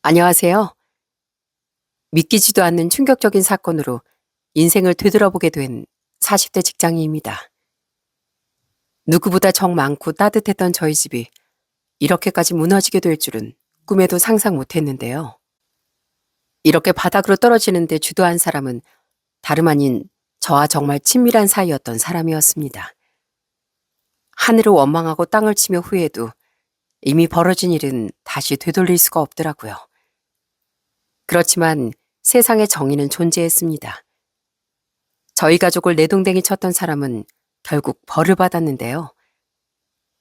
안녕하세요. 믿기지도 않는 충격적인 사건으로 인생을 되돌아보게 된 40대 직장인입니다. 누구보다 정 많고 따뜻했던 저희 집이 이렇게까지 무너지게 될 줄은 꿈에도 상상 못했는데요. 이렇게 바닥으로 떨어지는데 주도한 사람은 다름 아닌 저와 정말 친밀한 사이였던 사람이었습니다. 하늘을 원망하고 땅을 치며 후회해도 이미 벌어진 일은 다시 되돌릴 수가 없더라고요. 그렇지만 세상의 정의는 존재했습니다. 저희 가족을 내동댕이 쳤던 사람은 결국 벌을 받았는데요.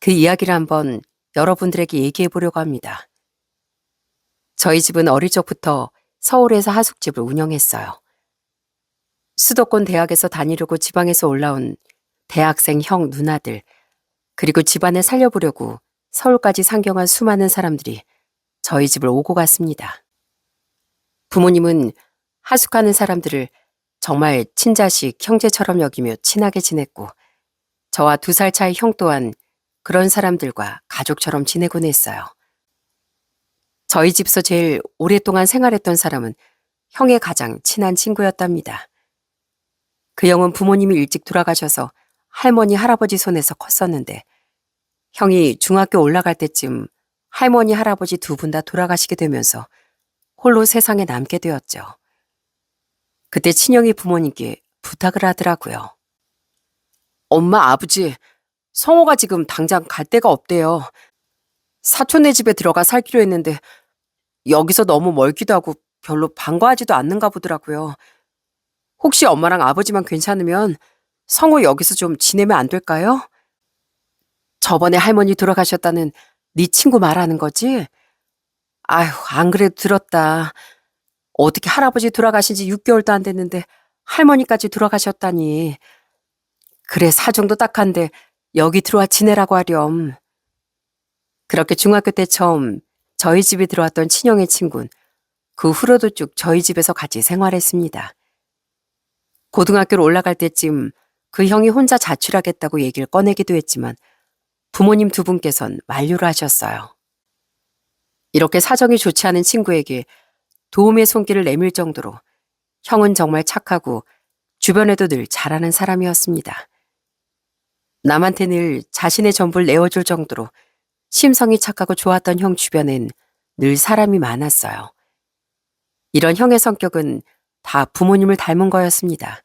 그 이야기를 한번 여러분들에게 얘기해 보려고 합니다. 저희 집은 어릴 적부터 서울에서 하숙집을 운영했어요. 수도권 대학에서 다니려고 지방에서 올라온 대학생 형 누나들, 그리고 집안을 살려보려고 서울까지 상경한 수많은 사람들이 저희 집을 오고 갔습니다. 부모님은 하숙하는 사람들을 정말 친자식, 형제처럼 여기며 친하게 지냈고, 저와 2살 차이 형 또한 그런 사람들과 가족처럼 지내곤 했어요. 저희 집에서 제일 오랫동안 생활했던 사람은 형의 가장 친한 친구였답니다. 그 형은 부모님이 일찍 돌아가셔서 할머니, 할아버지 손에서 컸었는데, 형이 중학교 올라갈 때쯤 할머니, 할아버지 2분 다 돌아가시게 되면서 홀로 세상에 남게 되었죠. 그때 친형이 부모님께 부탁을 하더라고요. 엄마, 아버지, 성호가 지금 당장 갈 데가 없대요. 사촌네 집에 들어가 살기로 했는데 여기서 너무 멀기도 하고 별로 반가워하지도 않는가 보더라고요. 혹시 엄마랑 아버지만 괜찮으면 성호 여기서 좀 지내면 안 될까요? 저번에 할머니 돌아가셨다는 네 친구 말하는 거지? 아휴, 안 그래도 들었다. 어떻게 할아버지 돌아가신 지 6개월도 안 됐는데 할머니까지 돌아가셨다니. 그래, 사정도 딱한데 여기 들어와 지내라고 하렴. 그렇게 중학교 때 처음 저희 집에 들어왔던 친형의 친구는 그 후로도 쭉 저희 집에서 같이 생활했습니다. 고등학교로 올라갈 때쯤 그 형이 혼자 자취하겠다고 얘기를 꺼내기도 했지만 부모님 2분께선 만류를 하셨어요. 이렇게 사정이 좋지 않은 친구에게 도움의 손길을 내밀 정도로 형은 정말 착하고 주변에도 늘 잘하는 사람이었습니다. 남한테 늘 자신의 전부를 내어줄 정도로 심성이 착하고 좋았던 형 주변엔 늘 사람이 많았어요. 이런 형의 성격은 다 부모님을 닮은 거였습니다.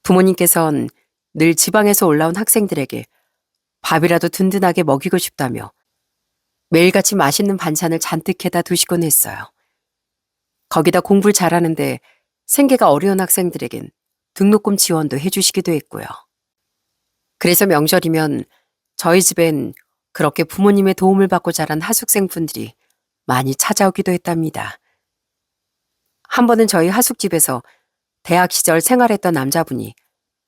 부모님께선 늘 지방에서 올라온 학생들에게 밥이라도 든든하게 먹이고 싶다며 매일같이 맛있는 반찬을 잔뜩 해다 두시곤 했어요. 거기다 공부를 잘하는데 생계가 어려운 학생들에겐 등록금 지원도 해주시기도 했고요. 그래서 명절이면 저희 집엔 그렇게 부모님의 도움을 받고 자란 하숙생분들이 많이 찾아오기도 했답니다. 한 번은 저희 하숙집에서 대학 시절 생활했던 남자분이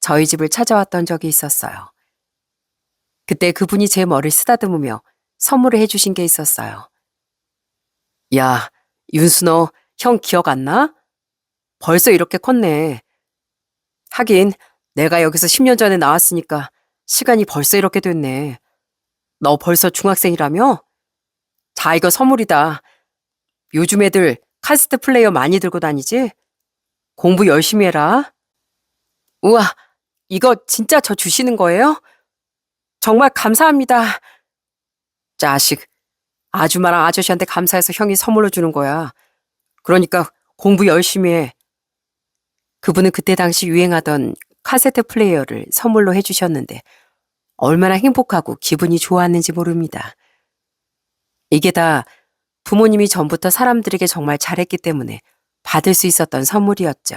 저희 집을 찾아왔던 적이 있었어요. 그때 그분이 제 머리를 쓰다듬으며 선물을 해주신 게 있었어요. 야, 윤수 너 형 기억 안 나? 벌써 이렇게 컸네. 하긴 내가 여기서 10년 전에 나왔으니까 시간이 벌써 이렇게 됐네. 너 벌써 중학생이라며? 자, 이거 선물이다. 요즘 애들 카세트 플레이어 많이 들고 다니지? 공부 열심히 해라. 우와, 이거 진짜 저 주시는 거예요? 정말 감사합니다. 자식, 아줌마랑 아저씨한테 감사해서 형이 선물로 주는 거야. 그러니까 공부 열심히 해. 그분은 그때 당시 유행하던 카세트 플레이어를 선물로 해주셨는데 얼마나 행복하고 기분이 좋았는지 모릅니다. 이게 다 부모님이 전부터 사람들에게 정말 잘했기 때문에 받을 수 있었던 선물이었죠.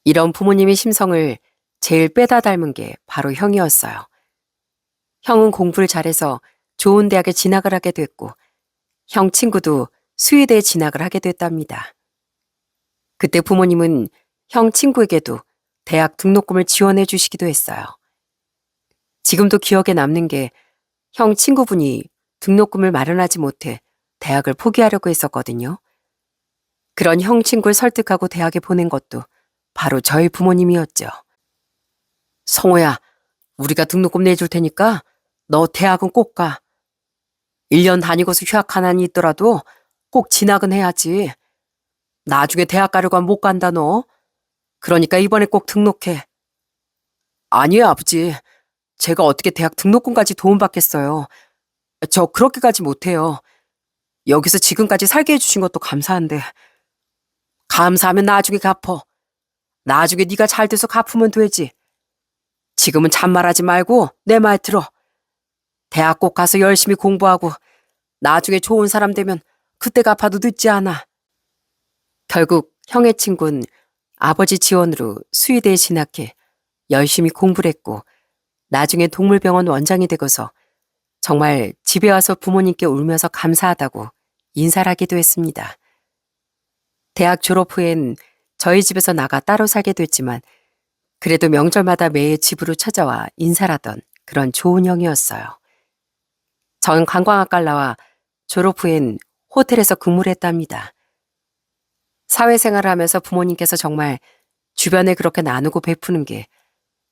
이런 부모님의 심성을 제일 빼다 닮은 게 바로 형이었어요. 형은 공부를 잘해서 좋은 대학에 진학을 하게 됐고 형 친구도 수의대에 진학을 하게 됐답니다. 그때 부모님은 형 친구에게도 대학 등록금을 지원해 주시기도 했어요. 지금도 기억에 남는 게 형 친구분이 등록금을 마련하지 못해 대학을 포기하려고 했었거든요. 그런 형 친구를 설득하고 대학에 보낸 것도 바로 저희 부모님이었죠. 성호야, 우리가 등록금 내줄 테니까 너 대학은 꼭 가. 1년 다니고서 휴학 하나니 있더라도 꼭 진학은 해야지. 나중에 대학 가려고 하면 못 간다 너. 그러니까 이번에 꼭 등록해. 아니에요 아버지. 제가 어떻게 대학 등록금까지 도움받겠어요. 저 그렇게까지 못해요. 여기서 지금까지 살게 해주신 것도 감사한데. 감사하면 나중에 갚어. 나중에 네가 잘 돼서 갚으면 되지. 지금은 잔말하지 말고 내 말 들어. 대학 꼭 가서 열심히 공부하고 나중에 좋은 사람 되면 그때 갚아도 늦지 않아. 결국 형의 친구는 아버지 지원으로 수의대에 진학해 열심히 공부를 했고 나중에 동물병원 원장이 되고서 정말 집에 와서 부모님께 울면서 감사하다고 인사를 하기도 했습니다. 대학 졸업 후엔 저희 집에서 나가 따로 살게 됐지만 그래도 명절마다 매해 집으로 찾아와 인사를 하던 그런 좋은 형이었어요. 전 관광학과를 나와 졸업 후엔 호텔에서 근무를 했답니다. 사회생활을 하면서 부모님께서 정말 주변에 그렇게 나누고 베푸는 게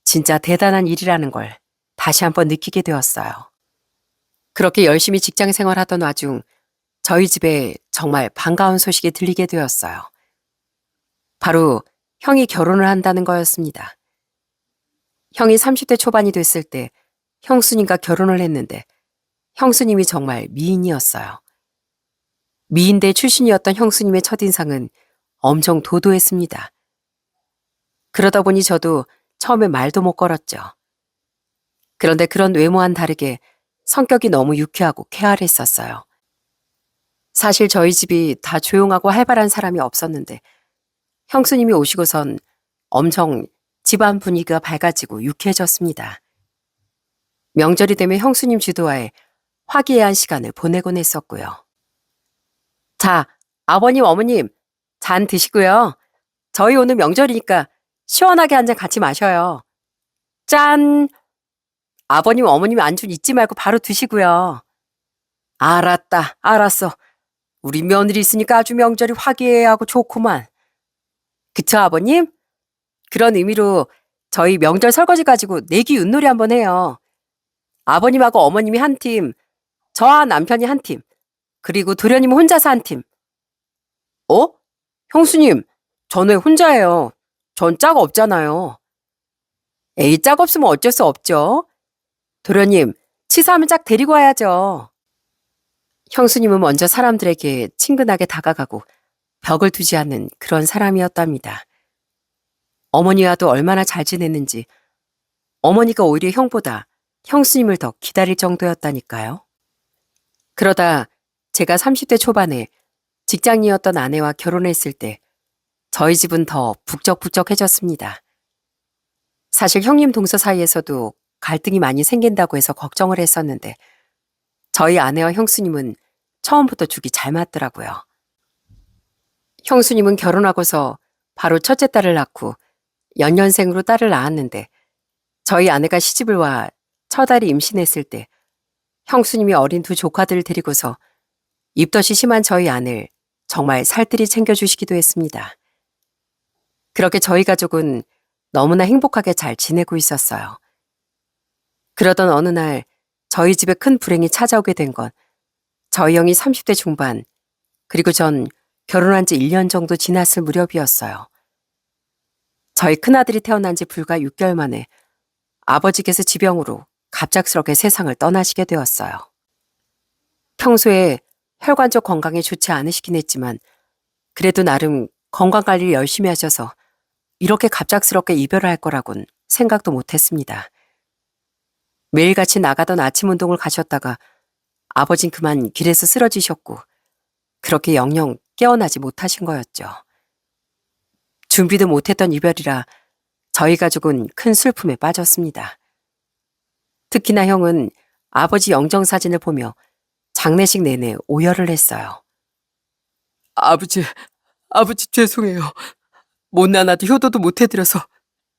진짜 대단한 일이라는 걸 다시 한번 느끼게 되었어요. 그렇게 열심히 직장 생활하던 와중 저희 집에 정말 반가운 소식이 들리게 되었어요. 바로 형이 결혼을 한다는 거였습니다. 형이 30대 초반이 됐을 때 형수님과 결혼을 했는데 형수님이 정말 미인이었어요. 미인대 출신이었던 형수님의 첫인상은 엄청 도도했습니다. 그러다 보니 저도 처음에 말도 못 걸었죠. 그런데 그런 외모와는 다르게 성격이 너무 유쾌하고 쾌활했었어요. 사실 저희 집이 다 조용하고 활발한 사람이 없었는데 형수님이 오시고선 엄청 집안 분위기가 밝아지고 유쾌해졌습니다. 명절이 되면 형수님 주도하에 화기애애한 시간을 보내곤 했었고요. 자, 아버님, 어머님, 잔 드시고요. 저희 오늘 명절이니까 시원하게 한 잔 같이 마셔요. 짠! 아버님, 어머님 안주 잊지 말고 바로 드시고요. 알았다, 알았어. 우리 며느리 있으니까 아주 명절이 화기애애하고 좋구만. 그쵸, 아버님? 그런 의미로 저희 명절 설거지 가지고 내기 윷놀이 한번 해요. 아버님하고 어머님이 한 팀, 저와 남편이 한 팀, 그리고 도련님은 혼자서 한 팀. 어? 형수님, 전 왜 혼자예요? 전 짝 없잖아요. 에이, 짝 없으면 어쩔 수 없죠. 도련님, 치사하면 짝 데리고 와야죠. 형수님은 먼저 사람들에게 친근하게 다가가고 벽을 두지 않는 그런 사람이었답니다. 어머니와도 얼마나 잘 지냈는지 어머니가 오히려 형보다 형수님을 더 기다릴 정도였다니까요. 그러다 제가 30대 초반에 직장인이었던 아내와 결혼했을 때 저희 집은 더 북적북적해졌습니다. 사실 형님 동서 사이에서도 갈등이 많이 생긴다고 해서 걱정을 했었는데 저희 아내와 형수님은 처음부터 죽이 잘 맞더라고요. 형수님은 결혼하고서 바로 첫째 딸을 낳고 연년생으로 딸을 낳았는데 저희 아내가 시집을 와 첫아이 임신했을 때 형수님이 어린 두 조카들을 데리고서 입덧이 심한 저희 아내를 정말 살뜰히 챙겨주시기도 했습니다. 그렇게 저희 가족은 너무나 행복하게 잘 지내고 있었어요. 그러던 어느 날 저희 집에 큰 불행이 찾아오게 된 건 저희 형이 30대 중반 그리고 전 결혼한 지 1년 정도 지났을 무렵이었어요. 저희 큰아들이 태어난 지 불과 6개월 만에 아버지께서 지병으로 갑작스럽게 세상을 떠나시게 되었어요. 평소에 혈관 쪽 건강이 좋지 않으시긴 했지만 그래도 나름 건강관리를 열심히 하셔서 이렇게 갑작스럽게 이별을 할 거라곤 생각도 못했습니다. 매일같이 나가던 아침 운동을 가셨다가 아버진 그만 길에서 쓰러지셨고 그렇게 영영 깨어나지 못하신 거였죠. 준비도 못했던 이별이라 저희 가족은 큰 슬픔에 빠졌습니다. 특히나 형은 아버지 영정사진을 보며 장례식 내내 오열을 했어요. 아버지 죄송해요. 못난 아들 효도도 못 해드려서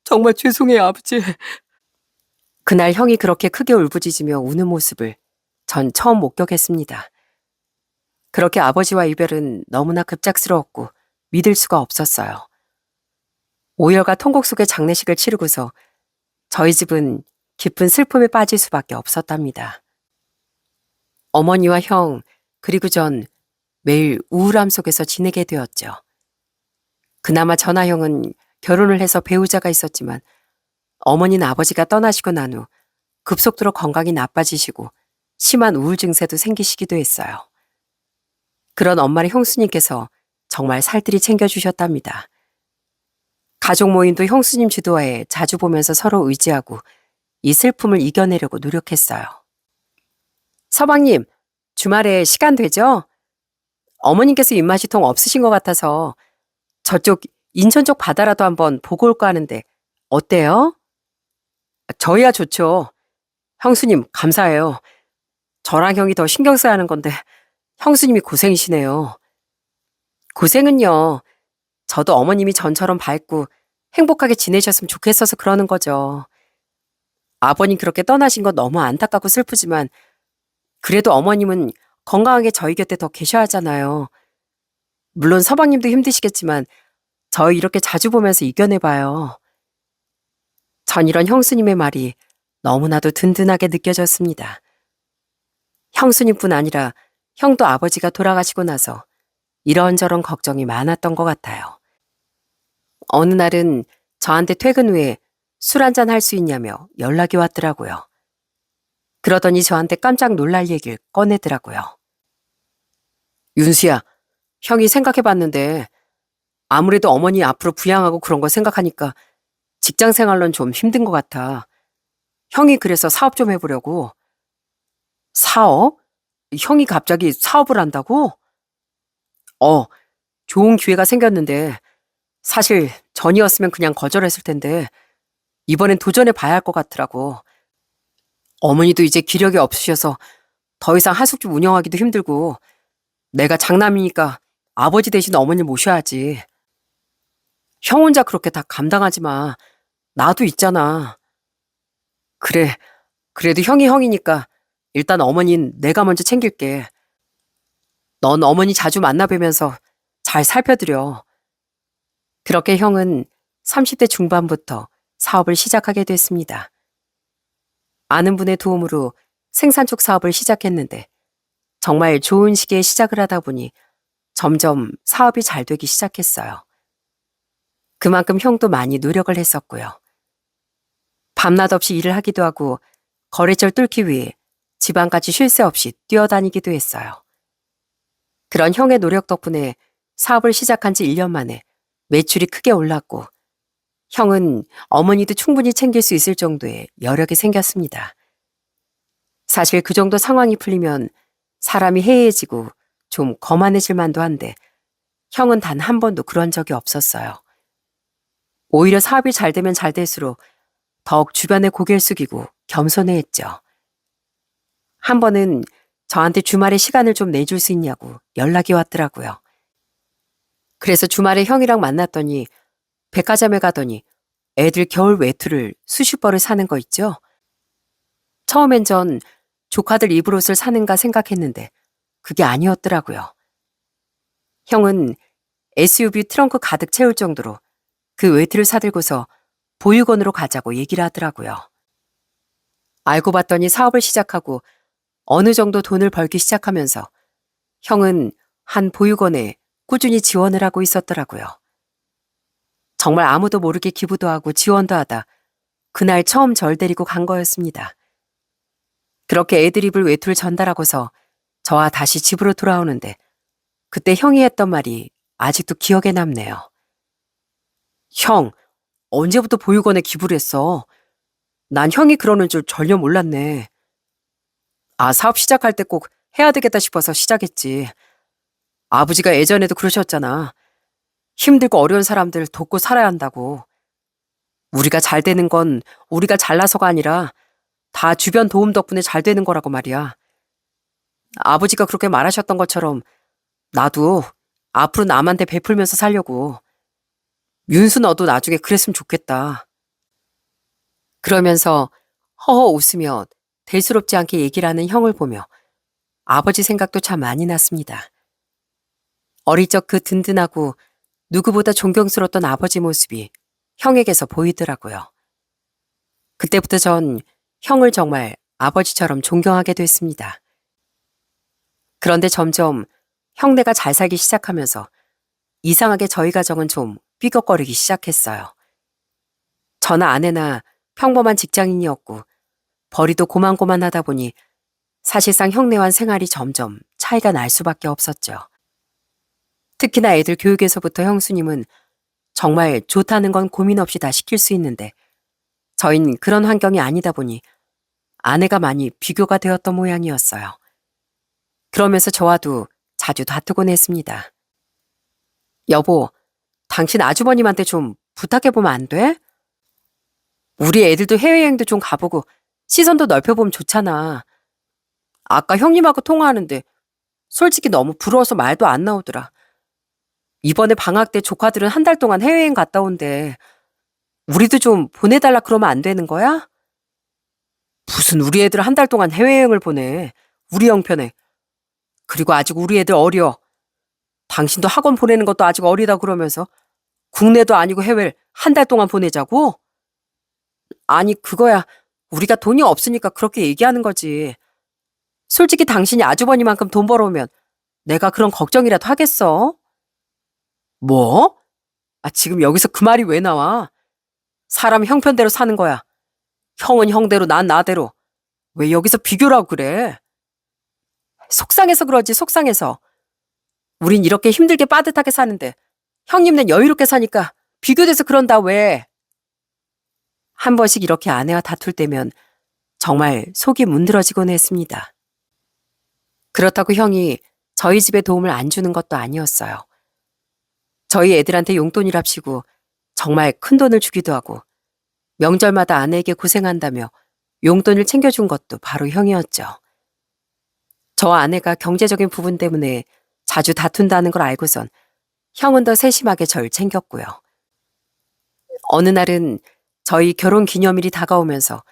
정말 죄송해요, 아버지. 그날 형이 그렇게 크게 울부짖으며 우는 모습을 전 처음 목격했습니다. 그렇게 아버지와 이별은 너무나 급작스러웠고 믿을 수가 없었어요. 오열과 통곡 속의 장례식을 치르고서 저희 집은 깊은 슬픔에 빠질 수밖에 없었답니다. 어머니와 형, 그리고 전 매일 우울함 속에서 지내게 되었죠. 그나마 전하형은 결혼을 해서 배우자가 있었지만 어머니는 아버지가 떠나시고 난 후 급속도로 건강이 나빠지시고 심한 우울 증세도 생기시기도 했어요. 그런 엄마를 형수님께서 정말 살뜰히 챙겨주셨답니다. 가족 모임도 형수님 주도하에 자주 보면서 서로 의지하고 이 슬픔을 이겨내려고 노력했어요. 서방님, 주말에 시간 되죠? 어머님께서 입맛이 통 없으신 것 같아서 저쪽 인천 쪽 바다라도 한번 보고 올까 하는데 어때요? 저희야 좋죠. 형수님 감사해요. 저랑 형이 더 신경 써야 하는 건데 형수님이 고생이시네요. 고생은요. 저도 어머님이 전처럼 밝고 행복하게 지내셨으면 좋겠어서 그러는 거죠. 아버님 그렇게 떠나신 건 너무 안타깝고 슬프지만 그래도 어머님은 건강하게 저희 곁에 더 계셔야 하잖아요. 물론 서방님도 힘드시겠지만 저희 이렇게 자주 보면서 이겨내봐요. 전 이런 형수님의 말이 너무나도 든든하게 느껴졌습니다. 형수님뿐 아니라 형도 아버지가 돌아가시고 나서 이런저런 걱정이 많았던 것 같아요. 어느 날은 저한테 퇴근 후에 술 한잔 할 수 있냐며 연락이 왔더라고요. 그러더니 저한테 깜짝 놀랄 얘기를 꺼내더라고요. 윤수야, 형이 생각해봤는데 아무래도 어머니 앞으로 부양하고 그런 거 생각하니까 직장 생활로는 좀 힘든 것 같아. 형이 그래서 사업 좀 해보려고. 사업? 형이 갑자기 사업을 한다고? 좋은 기회가 생겼는데 사실 전이었으면 그냥 거절했을 텐데 이번엔 도전해 봐야 할 것 같더라고. 어머니도 이제 기력이 없으셔서 더 이상 하숙집 운영하기도 힘들고 내가 장남이니까 아버지 대신 어머니를 모셔야지. 형 혼자 그렇게 다 감당하지 마. 나도 있잖아. 그래, 그래도 형이 형이니까 일단 어머니는 내가 먼저 챙길게. 넌 어머니 자주 만나 뵈면서 잘 살펴드려. 그렇게 형은 30대 중반부터 사업을 시작하게 됐습니다. 아는 분의 도움으로 생산 쪽 사업을 시작했는데 정말 좋은 시기에 시작을 하다 보니 점점 사업이 잘 되기 시작했어요. 그만큼 형도 많이 노력을 했었고요. 밤낮 없이 일을 하기도 하고 거래처를 뚫기 위해 집안까지 쉴 새 없이 뛰어다니기도 했어요. 그런 형의 노력 덕분에 사업을 시작한 지 1년 만에 매출이 크게 올랐고 형은 어머니도 충분히 챙길 수 있을 정도의 여력이 생겼습니다. 사실 그 정도 상황이 풀리면 사람이 해이해지고 좀 거만해질 만도 한데 형은 단 한 번도 그런 적이 없었어요. 오히려 사업이 잘 되면 잘 될수록 더욱 주변에 고개를 숙이고 겸손해했죠. 한 번은 저한테 주말에 시간을 좀 내줄 수 있냐고 연락이 왔더라고요. 그래서 주말에 형이랑 만났더니 백화점에 가더니 애들 겨울 외투를 수십 벌을 사는 거 있죠? 처음엔 전 조카들 입을 옷을 사는가 생각했는데 그게 아니었더라고요. 형은 SUV 트렁크 가득 채울 정도로 그 외투를 사들고서 보육원으로 가자고 얘기를 하더라고요. 알고 봤더니 사업을 시작하고 어느 정도 돈을 벌기 시작하면서 형은 한 보육원에 꾸준히 지원을 하고 있었더라고요. 정말 아무도 모르게 기부도 하고 지원도 하다 그날 처음 절 데리고 간 거였습니다. 그렇게 애들 입을 외투를 전달하고서 저와 다시 집으로 돌아오는데 그때 형이 했던 말이 아직도 기억에 남네요. 형, 언제부터 보육원에 기부를 했어? 난 형이 그러는 줄 전혀 몰랐네. 사업 시작할 때 꼭 해야 되겠다 싶어서 시작했지. 아버지가 예전에도 그러셨잖아. 힘들고 어려운 사람들 돕고 살아야 한다고. 우리가 잘 되는 건 우리가 잘나서가 아니라 다 주변 도움 덕분에 잘 되는 거라고 말이야. 아버지가 그렇게 말하셨던 것처럼 나도 앞으로 남한테 베풀면서 살려고. 윤수 너도 나중에 그랬으면 좋겠다. 그러면서 허허 웃으며 대수롭지 않게 얘기를 하는 형을 보며 아버지 생각도 참 많이 났습니다. 어릴 적 그 든든하고 누구보다 존경스러웠던 아버지 모습이 형에게서 보이더라고요. 그때부터 전 형을 정말 아버지처럼 존경하게 됐습니다. 그런데 점점 형네가 잘 살기 시작하면서 이상하게 저희 가정은 좀 삐걱거리기 시작했어요. 저나 아내나 평범한 직장인이었고 벌이도 고만고만하다 보니 사실상 형네와는 생활이 점점 차이가 날 수밖에 없었죠. 특히나 애들 교육에서부터 형수님은 정말 좋다는 건 고민 없이 다 시킬 수 있는데 저흰 그런 환경이 아니다 보니 아내가 많이 비교가 되었던 모양이었어요. 그러면서 저와도 자주 다투곤 했습니다. 여보, 당신 아주버님한테 좀 부탁해보면 안 돼? 우리 애들도 해외여행도 좀 가보고 시선도 넓혀보면 좋잖아. 아까 형님하고 통화하는데 솔직히 너무 부러워서 말도 안 나오더라. 이번에 방학 때 조카들은 한 달 동안 해외여행 갔다 온대. 우리도 좀 보내달라 그러면 안 되는 거야? 무슨 우리 애들 한 달 동안 해외여행을 보내. 우리 형편에. 그리고 아직 우리 애들 어려. 당신도 학원 보내는 것도 아직 어리다 그러면서 국내도 아니고 해외를 한 달 동안 보내자고? 아니 그거야. 우리가 돈이 없으니까 그렇게 얘기하는 거지. 솔직히 당신이 아주버니만큼 돈 벌어오면 내가 그런 걱정이라도 하겠어? 뭐? 지금 여기서 그 말이 왜 나와? 사람 형편대로 사는 거야. 형은 형대로 난 나대로. 왜 여기서 비교를 하고 그래? 속상해서 그러지 속상해서. 우린 이렇게 힘들게 빠듯하게 사는데 형님는 여유롭게 사니까 비교돼서 그런다 왜? 한 번씩 이렇게 아내와 다툴 때면 정말 속이 문드러지곤 했습니다. 그렇다고 형이 저희 집에 도움을 안 주는 것도 아니었어요. 저희 애들한테 용돈이랍시고 정말 큰 돈을 주기도 하고 명절마다 아내에게 고생한다며 용돈을 챙겨준 것도 바로 형이었죠. 저와 아내가 경제적인 부분 때문에 자주 다툰다는 걸 알고선 형은 더 세심하게 절 챙겼고요. 어느 날은 저희 결혼 기념일이 다가오면서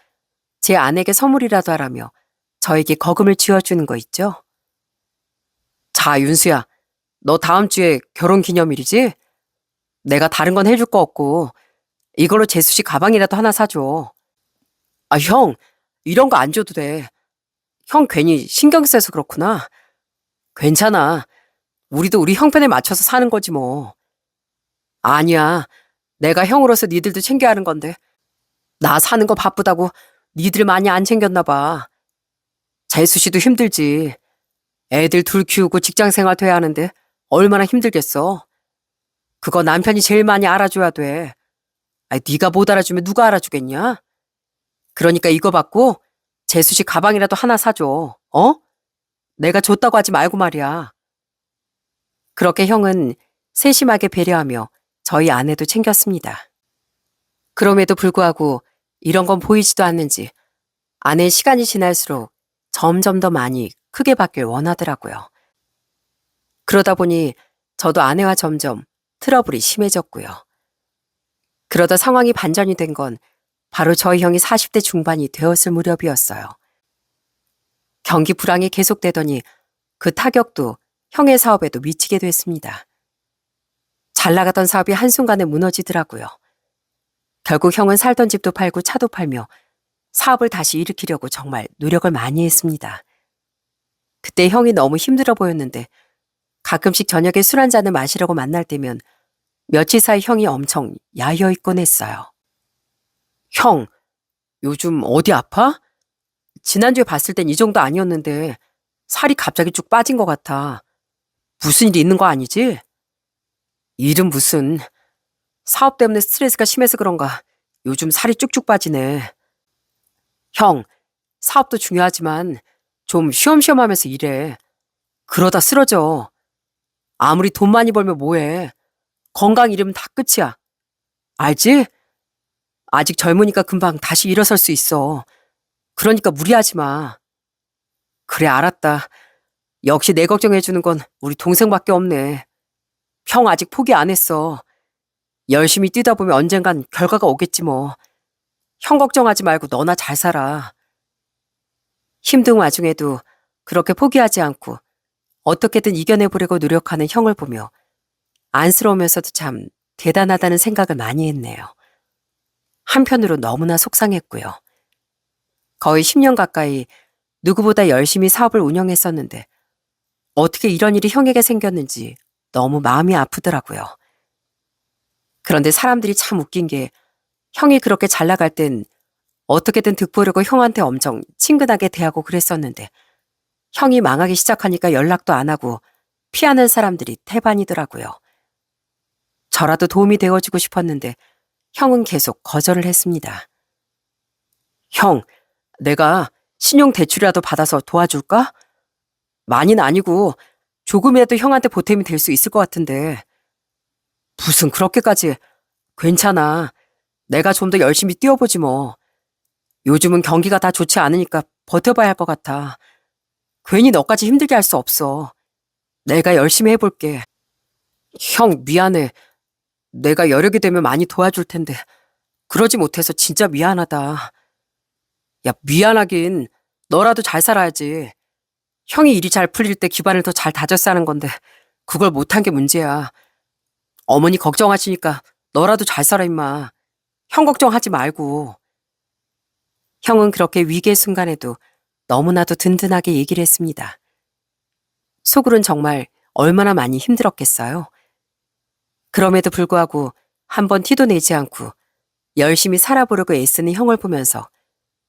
제 아내에게 선물이라도 하라며 저에게 거금을 쥐어주는 거 있죠? 자, 윤수야, 너 다음 주에 결혼 기념일이지? 내가 다른 건 해줄 거 없고 이걸로 재수 씨 가방이라도 하나 사줘. 형, 이런 거 안 줘도 돼. 형 괜히 신경 써서 그렇구나. 괜찮아. 우리도 우리 형편에 맞춰서 사는 거지 뭐. 아니야. 내가 형으로서 니들도 챙겨야 하는 건데. 나 사는 거 바쁘다고 니들 많이 안 챙겼나 봐. 재수 씨도 힘들지. 애들 둘 키우고 직장 생활 돼야 하는데 얼마나 힘들겠어. 그거 남편이 제일 많이 알아줘야 돼. 네가 못 알아주면 누가 알아주겠냐? 그러니까 이거 받고 재수 씨 가방이라도 하나 사줘. 어? 내가 줬다고 하지 말고 말이야. 그렇게 형은 세심하게 배려하며 저희 아내도 챙겼습니다. 그럼에도 불구하고 이런 건 보이지도 않는지 아내의 시간이 지날수록 점점 더 많이 크게 받길 원하더라고요. 그러다 보니 저도 아내와 점점 트러블이 심해졌고요. 그러다 상황이 반전이 된 건 바로 저희 형이 40대 중반이 되었을 무렵이었어요. 경기 불황이 계속되더니 그 타격도 형의 사업에도 미치게 됐습니다. 잘 나가던 사업이 한순간에 무너지더라고요. 결국 형은 살던 집도 팔고 차도 팔며 사업을 다시 일으키려고 정말 노력을 많이 했습니다. 그때 형이 너무 힘들어 보였는데 가끔씩 저녁에 술 한 잔을 마시려고 만날 때면 며칠 사이 형이 엄청 야여 있곤 했어요. 형, 요즘 어디 아파? 지난주에 봤을 땐 이 정도 아니었는데 살이 갑자기 쭉 빠진 것 같아. 무슨 일이 있는 거 아니지? 일은 무슨. 사업 때문에 스트레스가 심해서 그런가 요즘 살이 쭉쭉 빠지네. 형, 사업도 중요하지만 좀 쉬엄쉬엄 하면서 일해. 그러다 쓰러져. 아무리 돈 많이 벌면 뭐해. 건강 잃으면 다 끝이야. 알지? 아직 젊으니까 금방 다시 일어설 수 있어. 그러니까 무리하지 마. 그래, 알았다. 역시 내 걱정해주는 건 우리 동생밖에 없네. 형 아직 포기 안 했어. 열심히 뛰다 보면 언젠간 결과가 오겠지 뭐. 형 걱정하지 말고 너나 잘 살아. 힘든 와중에도 그렇게 포기하지 않고 어떻게든 이겨내보려고 노력하는 형을 보며 안쓰러우면서도 참 대단하다는 생각을 많이 했네요. 한편으로 너무나 속상했고요. 거의 10년 가까이 누구보다 열심히 사업을 운영했었는데 어떻게 이런 일이 형에게 생겼는지 너무 마음이 아프더라고요. 그런데 사람들이 참 웃긴 게 형이 그렇게 잘 나갈 땐 어떻게든 득보려고 형한테 엄청 친근하게 대하고 그랬었는데 형이 망하기 시작하니까 연락도 안 하고 피하는 사람들이 태반이더라고요. 저라도 도움이 되어주고 싶었는데 형은 계속 거절을 했습니다. 형, 내가 신용 대출이라도 받아서 도와줄까? 많이는 아니고 조금이라도 형한테 보탬이 될 수 있을 것 같은데. 무슨 그렇게까지. 괜찮아. 내가 좀 더 열심히 뛰어보지 뭐. 요즘은 경기가 다 좋지 않으니까 버텨봐야 할 것 같아. 괜히 너까지 힘들게 할 수 없어. 내가 열심히 해볼게. 형, 미안해. 내가 여력이 되면 많이 도와줄 텐데 그러지 못해서 진짜 미안하다. 야, 미안하긴. 너라도 잘 살아야지. 형이 일이 잘 풀릴 때 기반을 더 잘 다졌어 하는 건데 그걸 못한 게 문제야. 어머니 걱정하시니까 너라도 잘 살아 임마. 형 걱정하지 말고. 형은 그렇게 위기의 순간에도 너무나도 든든하게 얘기를 했습니다. 속으론 정말 얼마나 많이 힘들었겠어요. 그럼에도 불구하고 한 번 티도 내지 않고 열심히 살아보려고 애쓰는 형을 보면서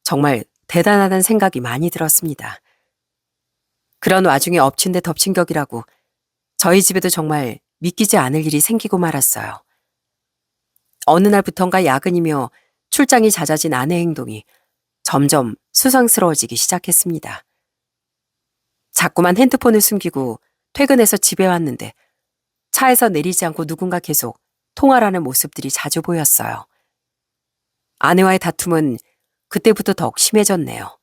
정말 대단하다는 생각이 많이 들었습니다. 그런 와중에 엎친 데 덮친 격이라고 저희 집에도 정말 믿기지 않을 일이 생기고 말았어요. 어느 날부턴가 야근이며 출장이 잦아진 아내 행동이 점점 수상스러워지기 시작했습니다. 자꾸만 핸드폰을 숨기고 퇴근해서 집에 왔는데 차에서 내리지 않고 누군가 계속 통화를 하는 모습들이 자주 보였어요. 아내와의 다툼은 그때부터 더욱 심해졌네요.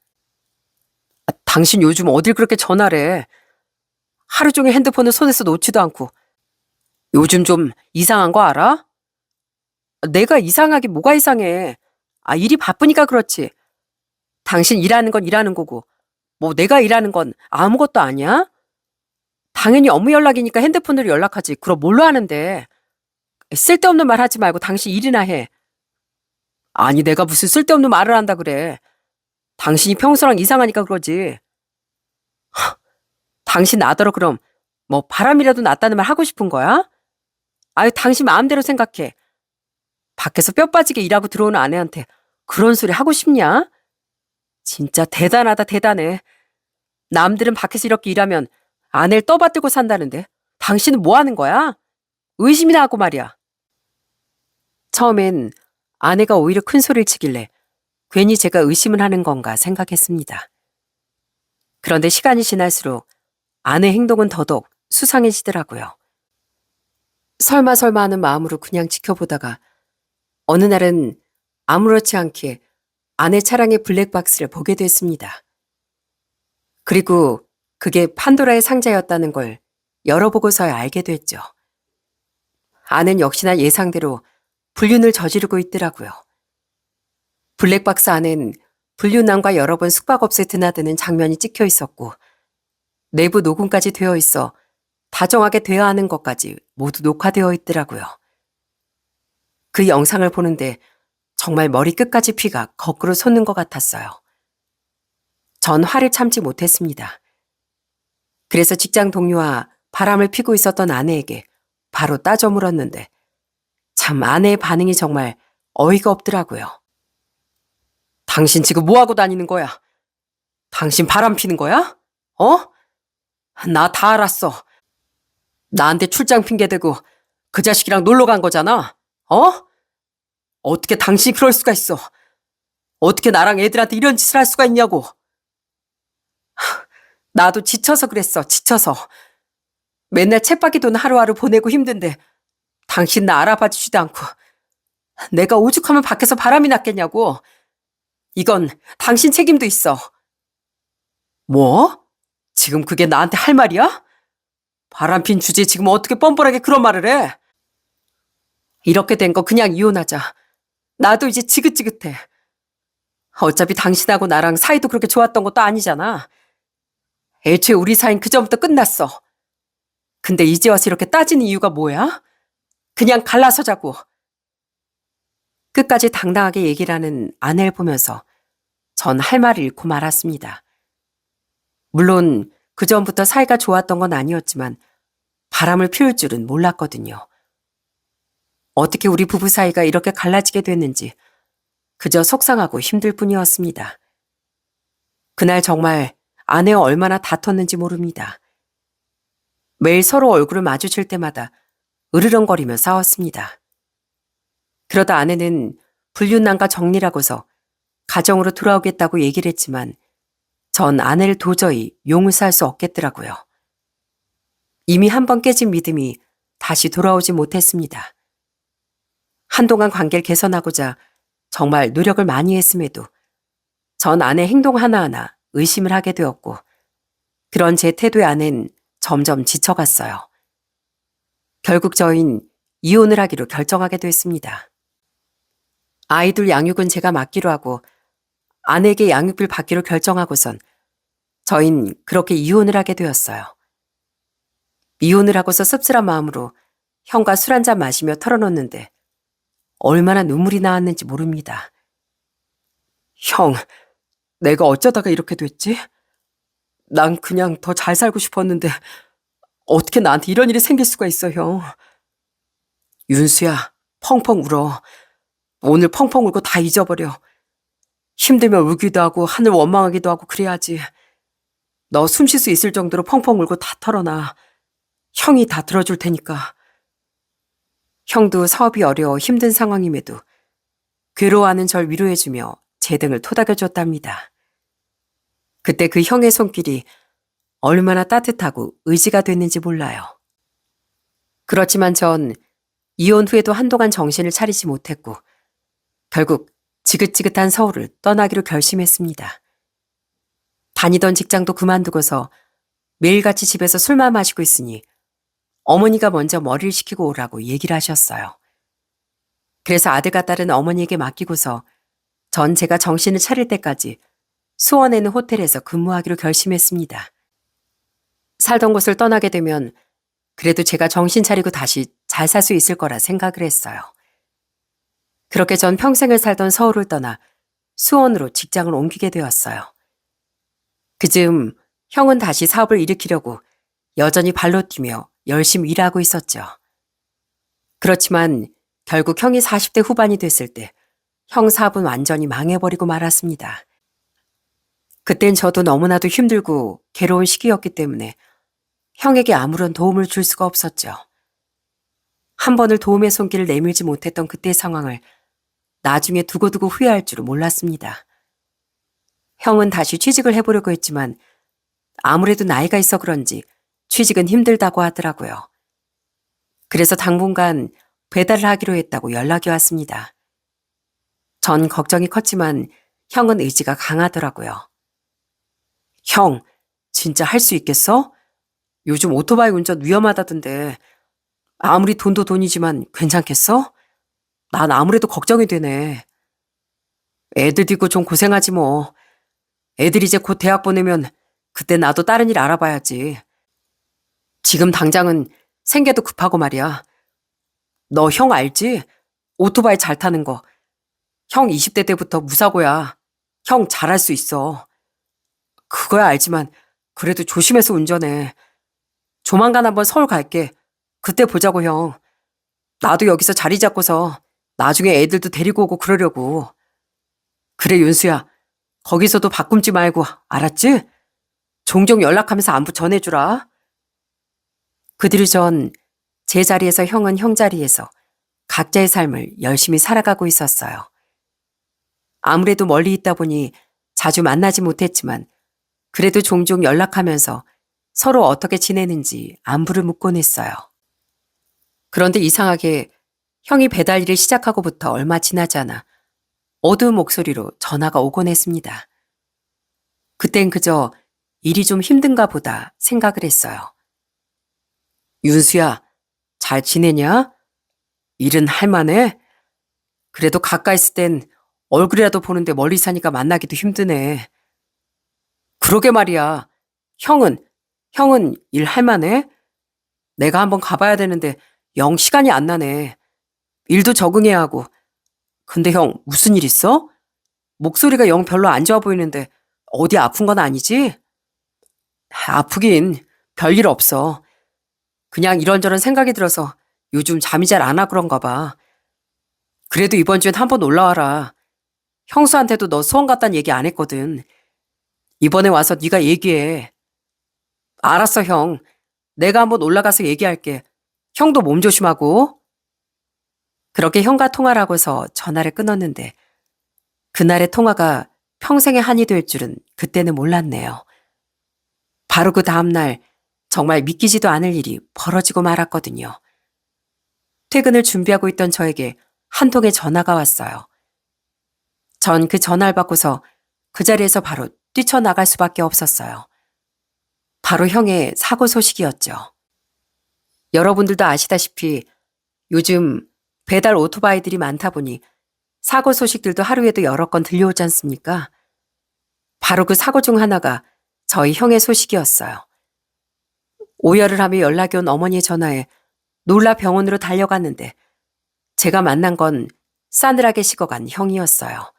당신 요즘 어딜 그렇게 전화를 해? 하루 종일 핸드폰을 손에서 놓지도 않고. 요즘 좀 이상한 거 알아? 내가 이상하긴 뭐가 이상해. 일이 바쁘니까 그렇지. 당신 일하는 건 일하는 거고 뭐 내가 일하는 건 아무것도 아니야? 당연히 업무 연락이니까 핸드폰으로 연락하지. 그럼 뭘로 하는데? 쓸데없는 말 하지 말고 당신 일이나 해. 아니, 내가 무슨 쓸데없는 말을 한다 그래. 당신이 평소랑 이상하니까 그러지. 당신 나더러 그럼 뭐 바람이라도 났다는 말 하고 싶은 거야? 아유, 당신 마음대로 생각해. 밖에서 뼈 빠지게 일하고 들어오는 아내한테 그런 소리 하고 싶냐? 진짜 대단하다, 대단해. 남들은 밖에서 이렇게 일하면 아내를 떠받들고 산다는데 당신은 뭐 하는 거야? 의심이나 하고 말이야. 처음엔 아내가 오히려 큰 소리를 치길래 괜히 제가 의심을 하는 건가 생각했습니다. 그런데 시간이 지날수록 아내 행동은 더더욱 수상해지더라고요. 설마 하는 마음으로 그냥 지켜보다가 어느 날은 아무렇지 않게 아내 차량의 블랙박스를 보게 됐습니다. 그리고 그게 판도라의 상자였다는 걸 열어보고서야 알게 됐죠. 아내는 역시나 예상대로 불륜을 저지르고 있더라고요. 블랙박스 안엔 불륜남과 여러 번 숙박업소에 드나드는 장면이 찍혀 있었고 내부 녹음까지 되어 있어 다정하게 대화하는 것까지 모두 녹화되어 있더라고요. 그 영상을 보는데 정말 머리끝까지 피가 거꾸로 솟는 것 같았어요. 전 화를 참지 못했습니다. 그래서 직장 동료와 바람을 피고 있었던 아내에게 바로 따져 물었는데 참 아내의 반응이 정말 어이가 없더라고요. 당신 지금 뭐하고 다니는 거야? 당신 바람 피는 거야? 어? 나 다 알았어. 나한테 출장 핑계대고 그 자식이랑 놀러 간 거잖아. 어? 어떻게 당신이 그럴 수가 있어? 어떻게 나랑 애들한테 이런 짓을 할 수가 있냐고. 나도 지쳐서 그랬어, 지쳐서. 맨날 쳇바퀴 도는 하루하루 보내고 힘든데 당신 나 알아봐 주지도 않고 내가 오죽하면 밖에서 바람이 났겠냐고. 이건 당신 책임도 있어. 뭐? 지금 그게 나한테 할 말이야? 바람핀 주제에 지금 어떻게 뻔뻔하게 그런 말을 해? 이렇게 된 거 그냥 이혼하자. 나도 이제 지긋지긋해. 어차피 당신하고 나랑 사이도 그렇게 좋았던 것도 아니잖아. 애초에 우리 사이는 그전부터 끝났어. 근데 이제 와서 이렇게 따지는 이유가 뭐야? 그냥 갈라서자고. 끝까지 당당하게 얘기를 하는 아내를 보면서 전 할 말을 잃고 말았습니다. 물론 그전부터 사이가 좋았던 건 아니었지만 바람을 피울 줄은 몰랐거든요. 어떻게 우리 부부 사이가 이렇게 갈라지게 됐는지 그저 속상하고 힘들 뿐이었습니다. 그날 정말 아내와 얼마나 다퉜는지 모릅니다. 매일 서로 얼굴을 마주칠 때마다 으르렁거리며 싸웠습니다. 그러다 아내는 불륜난과 정리라고서 가정으로 돌아오겠다고 얘기를 했지만 전 아내를 도저히 용서할 수 없겠더라고요. 이미 한 번 깨진 믿음이 다시 돌아오지 못했습니다. 한동안 관계를 개선하고자 정말 노력을 많이 했음에도 전 아내 행동 하나하나 의심을 하게 되었고 그런 제 태도에 아내는 점점 지쳐갔어요. 결국 저희는 이혼을 하기로 결정하게 됐습니다. 아이들 양육은 제가 맡기로 하고 아내에게 양육비를 받기로 결정하고선 저희는 그렇게 이혼을 하게 되었어요. 이혼을 하고서 씁쓸한 마음으로 형과 술 한잔 마시며 털어놓는데 얼마나 눈물이 나왔는지 모릅니다. 형, 내가 어쩌다가 이렇게 됐지? 난 그냥 더 잘 살고 싶었는데 어떻게 나한테 이런 일이 생길 수가 있어, 형. 윤수야, 펑펑 울어. 오늘 펑펑 울고 다 잊어버려. 힘들면 울기도 하고 하늘 원망하기도 하고 그래야지. 너 숨 쉴 수 있을 정도로 펑펑 울고 다 털어놔. 형이 다 들어줄 테니까. 형도 사업이 어려워 힘든 상황임에도 괴로워하는 절 위로해주며 제 등을 토닥여줬답니다. 그때 그 형의 손길이 얼마나 따뜻하고 의지가 됐는지 몰라요. 그렇지만 전 이혼 후에도 한동안 정신을 차리지 못했고 결국 지긋지긋한 서울을 떠나기로 결심했습니다. 다니던 직장도 그만두고서 매일같이 집에서 술만 마시고 있으니 어머니가 먼저 머리를 식히고 오라고 얘기를 하셨어요. 그래서 아들과 딸은 어머니에게 맡기고서 전 제가 정신을 차릴 때까지 수원에 있는 호텔에서 근무하기로 결심했습니다. 살던 곳을 떠나게 되면 그래도 제가 정신 차리고 다시 잘 살 수 있을 거라 생각을 했어요. 그렇게 전 평생을 살던 서울을 떠나 수원으로 직장을 옮기게 되었어요. 그즈음 형은 다시 사업을 일으키려고 여전히 발로 뛰며 열심히 일하고 있었죠. 그렇지만 결국 형이 40대 후반이 됐을 때 형 사업은 완전히 망해버리고 말았습니다. 그땐 저도 너무나도 힘들고 괴로운 시기였기 때문에 형에게 아무런 도움을 줄 수가 없었죠. 한 번을 도움의 손길을 내밀지 못했던 그때의 상황을 나중에 두고두고 후회할 줄은 몰랐습니다. 형은 다시 취직을 해보려고 했지만 아무래도 나이가 있어 그런지 취직은 힘들다고 하더라고요. 그래서 당분간 배달을 하기로 했다고 연락이 왔습니다. 전 걱정이 컸지만 형은 의지가 강하더라고요. 형, 진짜 할 수 있겠어? 요즘 오토바이 운전 위험하다던데 아무리 돈도 돈이지만 괜찮겠어? 난 아무래도 걱정이 되네. 애들 뒤고 좀 고생하지 뭐. 애들 이제 곧 대학 보내면 그때 나도 다른 일 알아봐야지. 지금 당장은 생계도 급하고 말이야. 너 형 알지? 오토바이 잘 타는 거. 형 20대 때부터 무사고야. 형 잘할 수 있어. 그거야 알지만 그래도 조심해서 운전해. 조만간 한번 서울 갈게. 그때 보자고 형. 나도 여기서 자리 잡고서 나중에 애들도 데리고 오고 그러려고. 그래 윤수야. 거기서도 바꿈지 말고 알았지? 종종 연락하면서 안부 전해주라. 그 뒤로 전 제 자리에서 형은 형 자리에서 각자의 삶을 열심히 살아가고 있었어요. 아무래도 멀리 있다 보니 자주 만나지 못했지만 그래도 종종 연락하면서 서로 어떻게 지내는지 안부를 묻곤 했어요. 그런데 이상하게 형이 배달 일을 시작하고부터 얼마 지나지 않아 어두운 목소리로 전화가 오곤 했습니다. 그땐 그저 일이 좀 힘든가 보다 생각을 했어요. 윤수야, 잘 지내냐? 일은 할만해? 그래도 가까이 있을 땐 얼굴이라도 보는데 멀리 사니까 만나기도 힘드네. 그러게 말이야. 형은 일 할만해? 내가 한번 가봐야 되는데 영 시간이 안 나네. 일도 적응해야 하고. 근데 형 무슨 일 있어? 목소리가 영 별로 안 좋아 보이는데 어디 아픈 건 아니지? 아프긴 별일 없어. 그냥 이런저런 생각이 들어서 요즘 잠이 잘 안 와 그런가 봐. 그래도 이번 주엔 한번 올라와라. 형수한테도 너 수원 갔다는 얘기 안 했거든. 이번에 와서 네가 얘기해. 알았어, 형. 내가 한번 올라가서 얘기할게. 형도 몸 조심하고. 그렇게 형과 통화를 하고서 전화를 끊었는데 그날의 통화가 평생의 한이 될 줄은 그때는 몰랐네요. 바로 그 다음날 정말 믿기지도 않을 일이 벌어지고 말았거든요. 퇴근을 준비하고 있던 저에게 한 통의 전화가 왔어요. 전 그 전화를 받고서 그 자리에서 바로 뛰쳐나갈 수밖에 없었어요. 바로 형의 사고 소식이었죠. 여러분들도 아시다시피 요즘 배달 오토바이들이 많다 보니 사고 소식들도 하루에도 여러 건 들려오지 않습니까? 바로 그 사고 중 하나가 저희 형의 소식이었어요. 오열을 하며 연락이 온 어머니의 전화에 놀라 병원으로 달려갔는데 제가 만난 건 싸늘하게 식어간 형이었어요.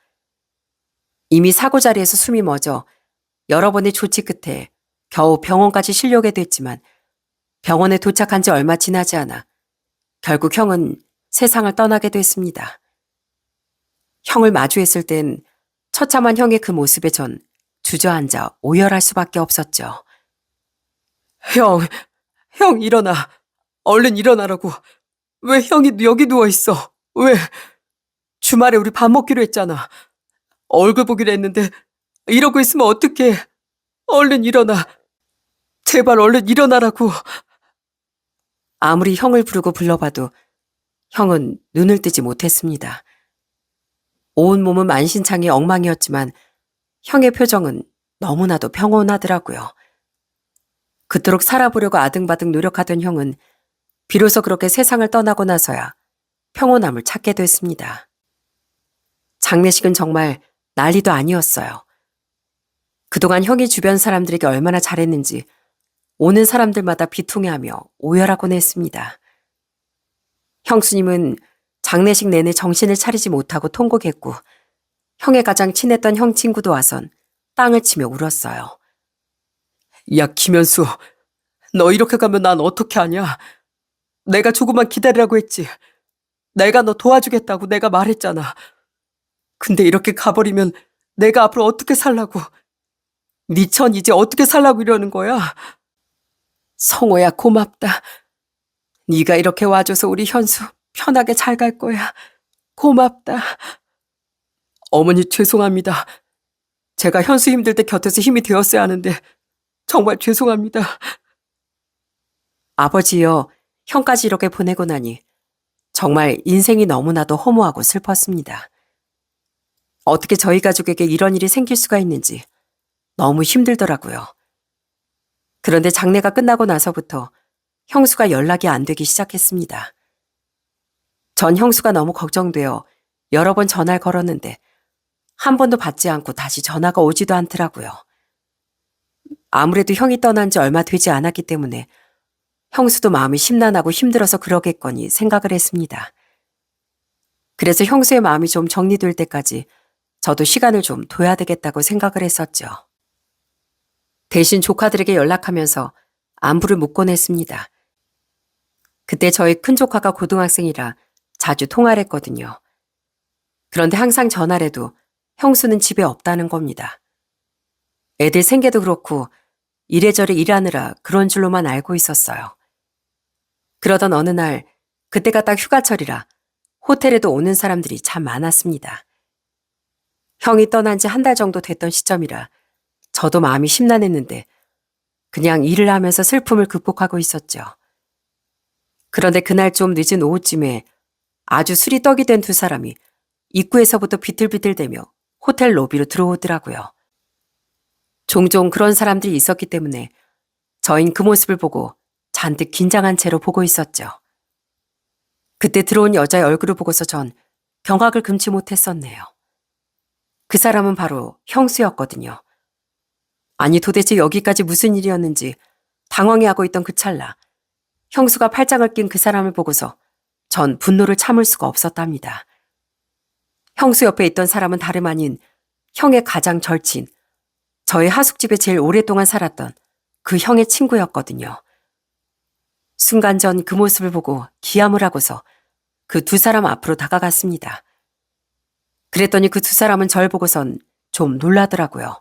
이미 사고 자리에서 숨이 멎어 여러 번의 조치 끝에 겨우 병원까지 실려오게 됐지만 병원에 도착한 지 얼마 지나지 않아 결국 형은 세상을 떠나게 됐습니다. 형을 마주했을 땐 처참한 형의 그 모습에 전 주저앉아 오열할 수밖에 없었죠. 형 일어나. 얼른 일어나라고. 왜 형이 여기 누워있어? 왜? 주말에 우리 밥 먹기로 했잖아. 얼굴 보기로 했는데 이러고 있으면 어떡해. 얼른 일어나. 제발 얼른 일어나라고. 아무리 형을 부르고 불러봐도 형은 눈을 뜨지 못했습니다. 온몸은 만신창이 엉망이었지만 형의 표정은 너무나도 평온하더라고요. 그토록 살아보려고 아등바등 노력하던 형은 비로소 그렇게 세상을 떠나고 나서야 평온함을 찾게 됐습니다. 장례식은 정말 난리도 아니었어요. 그동안 형이 주변 사람들에게 얼마나 잘했는지 오는 사람들마다 비통해하며 오열하곤 했습니다. 형수님은 장례식 내내 정신을 차리지 못하고 통곡했고 형의 가장 친했던 형 친구도 와선 땅을 치며 울었어요. 야, 김현수, 너 이렇게 가면 난 어떻게 하냐? 내가 조금만 기다리라고 했지. 내가 너 도와주겠다고 내가 말했잖아. 근데 이렇게 가버리면 내가 앞으로 어떻게 살라고. 네 천 이제 어떻게 살라고 이러는 거야? 성호야, 고맙다. 네가 이렇게 와줘서 우리 현수 편하게 잘 갈 거야. 고맙다. 어머니 죄송합니다. 제가 현수 힘들 때 곁에서 힘이 되었어야 하는데 정말 죄송합니다. 아버지여, 형까지 이렇게 보내고 나니 정말 인생이 너무나도 허무하고 슬펐습니다. 어떻게 저희 가족에게 이런 일이 생길 수가 있는지 너무 힘들더라고요. 그런데 장례가 끝나고 나서부터 형수가 연락이 안 되기 시작했습니다. 전 형수가 너무 걱정되어 여러 번 전화를 걸었는데 한 번도 받지 않고 다시 전화가 오지도 않더라고요. 아무래도 형이 떠난 지 얼마 되지 않았기 때문에 형수도 마음이 심란하고 힘들어서 그러겠거니 생각을 했습니다. 그래서 형수의 마음이 좀 정리될 때까지 저도 시간을 좀 둬야 되겠다고 생각을 했었죠. 대신 조카들에게 연락하면서 안부를 묻곤 했습니다. 그때 저희 큰 조카가 고등학생이라 자주 통화를 했거든요. 그런데 항상 전화를 해도 형수는 집에 없다는 겁니다. 애들 생계도 그렇고 이래저래 일하느라 그런 줄로만 알고 있었어요. 그러던 어느 날 그때가 딱 휴가철이라 호텔에도 오는 사람들이 참 많았습니다. 형이 떠난 지 한 달 정도 됐던 시점이라 저도 마음이 심란했는데 그냥 일을 하면서 슬픔을 극복하고 있었죠. 그런데 그날 좀 늦은 오후쯤에 아주 술이 떡이 된 두 사람이 입구에서부터 비틀비틀대며 호텔 로비로 들어오더라고요. 종종 그런 사람들이 있었기 때문에 저흰 그 모습을 보고 잔뜩 긴장한 채로 보고 있었죠. 그때 들어온 여자의 얼굴을 보고서 전 경악을 금치 못했었네요. 그 사람은 바로 형수였거든요. 아니 도대체 여기까지 무슨 일이었는지 당황해하고 있던 그 찰나 형수가 팔짱을 낀 그 사람을 보고서 전 분노를 참을 수가 없었답니다. 형수 옆에 있던 사람은 다름 아닌 형의 가장 절친, 저의 하숙집에 제일 오랫동안 살았던 그 형의 친구였거든요. 순간 전 그 모습을 보고 기함을 하고서 그 두 사람 앞으로 다가갔습니다. 그랬더니 그 두 사람은 절 보고선 좀 놀라더라고요.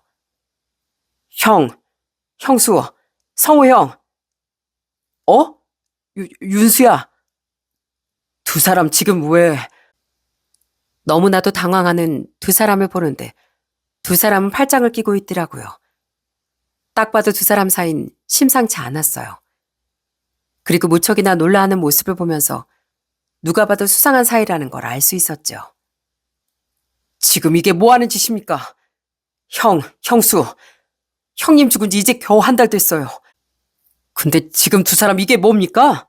형, 형수, 성우 형. 어? 윤수야. 두 사람 지금 왜... 너무나도 당황하는 두 사람을 보는데 두 사람은 팔짱을 끼고 있더라고요. 딱 봐도 두 사람 사이는 심상치 않았어요. 그리고 무척이나 놀라하는 모습을 보면서 누가 봐도 수상한 사이라는 걸 알 수 있었죠. 지금 이게 뭐 하는 짓입니까? 형, 형수, 형님 죽은 지 이제 겨우 한 달 됐어요. 근데 지금 두 사람 이게 뭡니까?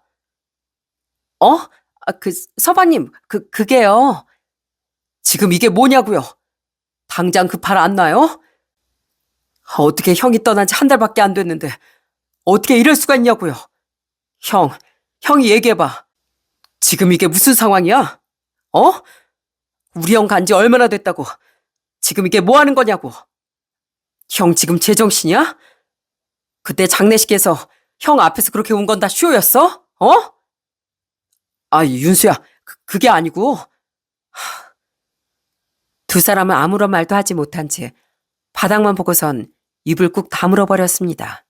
서방님, 그게요. 지금 이게 뭐냐고요? 당장 그 팔 안 나요? 어떻게 형이 떠난 지 한 달밖에 안 됐는데 어떻게 이럴 수가 있냐고요? 형이 얘기해봐. 지금 이게 무슨 상황이야? 우리 형 간 지 얼마나 됐다고? 지금 이게 뭐 하는 거냐고? 형 지금 제정신이야? 그때 장례식에서 형 앞에서 그렇게 운 건 다 쇼였어? 윤수야, 그게 아니고. 두 사람은 아무런 말도 하지 못한 채 바닥만 보고선 입을 꾹 다물어 버렸습니다.